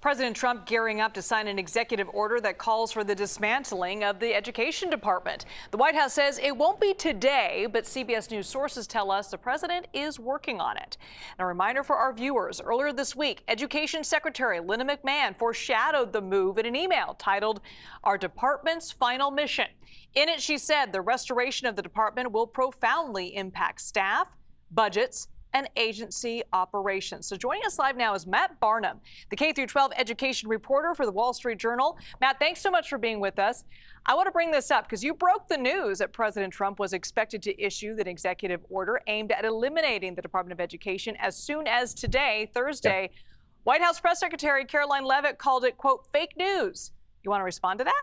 President Trump gearing up to sign an executive order that calls for the dismantling of the education department. The White House says it won't be today, but CBS News sources tell us the president is working on it. And a reminder for our viewers, earlier this week, Education Secretary Linda McMahon foreshadowed the move in an email titled, "Our Department's Final Mission." In it, she said the restoration of the department will profoundly impact staff, budgets, and agency operations. So joining us live now is Matt Barnum, the K-12 education reporter for the Wall Street Journal. Matt, thanks so much for being with us. I want to bring this up because you broke the news that President Trump was expected to issue an executive order aimed at eliminating the Department of Education as soon as today, Thursday. Yeah. White House Press Secretary Caroline Leavitt called it, quote, fake news. You want to respond to that?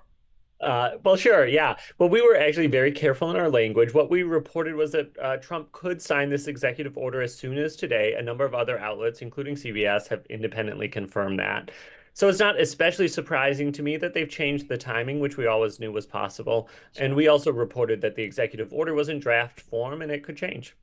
Well, sure. Yeah. Well, we were actually very careful in our language. What we reported was that Trump could sign this executive order as soon as today. A number of other outlets, including CBS, have independently confirmed that. So it's not especially surprising to me that they've changed the timing, which we always knew was possible. Sure. And we also reported that the executive order was in draft form and it could change.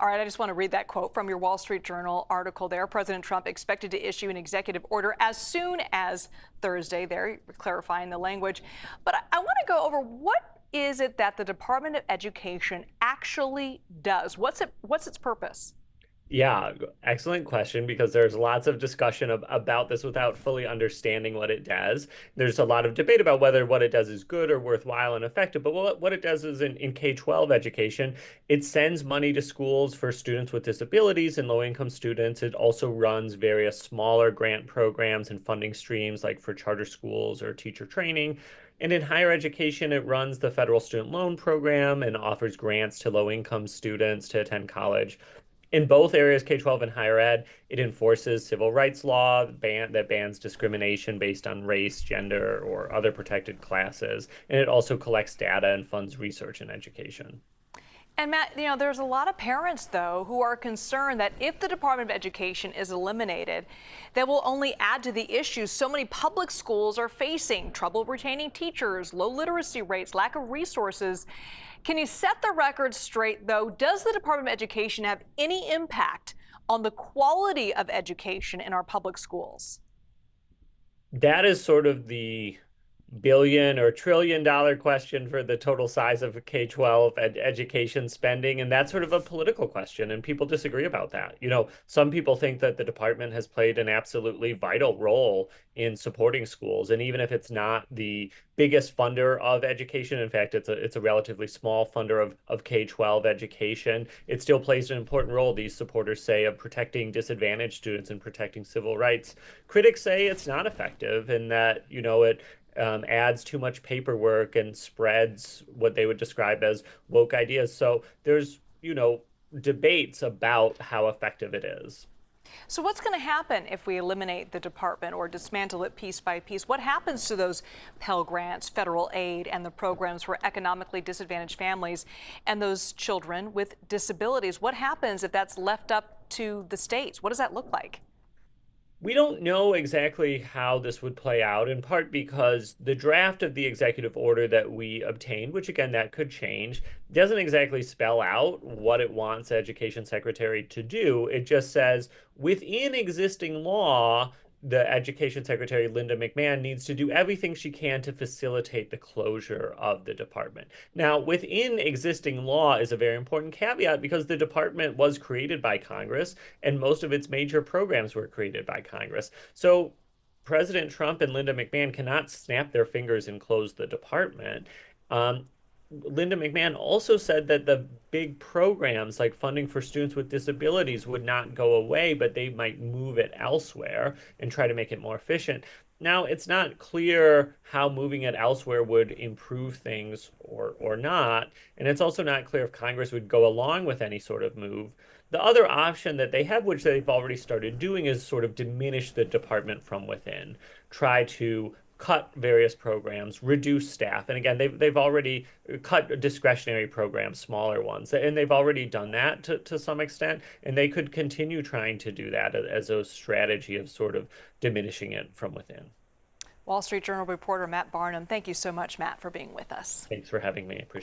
All right, I just want to read that quote from your Wall Street Journal article there. President Trump expected to issue an executive order as soon as Thursday there, clarifying the language. But I want to go over what is it that the Department of Education actually does? What's its purpose? Yeah, excellent question, because there's lots of discussion about this without fully understanding what it does. There's a lot of debate about whether what it does is good or worthwhile and effective, but what it does is in K-12 education, it sends money to schools for students with disabilities and low-income students. It also runs various smaller grant programs and funding streams, like for charter schools or teacher training. And in higher education, it runs the federal student loan program and offers grants to low-income students to attend college. In both areas, K-12 and higher ed, it enforces civil rights law that bans discrimination based on race, gender, or other protected classes. And it also collects data and funds research in education. And Matt, there's a lot of parents, though, who are concerned that if the Department of Education is eliminated, that will only add to the issues so many public schools are facing: trouble retaining teachers, low literacy rates, lack of resources. Can you set the record straight, though? Does the Department of Education have any impact on the quality of education in our public schools? That is sort of the billion or trillion-dollar question for the total size of K-12 education spending. And that's sort of a political question, and people disagree about that. Some people think that the department has played an absolutely vital role in supporting schools. And even if it's not the biggest funder of education, in fact, it's a relatively small funder of K-12 education, it still plays an important role, these supporters say, of protecting disadvantaged students and protecting civil rights. Critics say it's not effective and that, it adds too much paperwork and spreads what they would describe as woke ideas. So there's, debates about how effective it is. So what's going to happen if we eliminate the department or dismantle it piece by piece? What happens to those Pell Grants, federal aid, and the programs for economically disadvantaged families and those children with disabilities? What happens if that's left up to the states? What does that look like? We don't know exactly how this would play out, in part because the draft of the executive order that we obtained, which again, that could change, doesn't exactly spell out what it wants the Education Secretary to do. It just says within existing law, the Education Secretary, Linda McMahon, needs to do everything she can to facilitate the closure of the department. Now, within existing law is a very important caveat, because the department was created by Congress and most of its major programs were created by Congress. So President Trump and Linda McMahon cannot snap their fingers and close the department. Linda McMahon also said that the big programs like funding for students with disabilities would not go away, but they might move it elsewhere and try to make it more efficient. Now, it's not clear how moving it elsewhere would improve things or not. And it's also not clear if Congress would go along with any sort of move. The other option that they have, which they've already started doing, is sort of diminish the department from within, try to cut various programs, reduce staff. And again, they've already cut discretionary programs, smaller ones, and they've already done that to some extent. And they could continue trying to do that as a strategy of sort of diminishing it from within. Wall Street Journal reporter Matt Barnum. Thank you so much, Matt, for being with us. Thanks for having me. I appreciate it.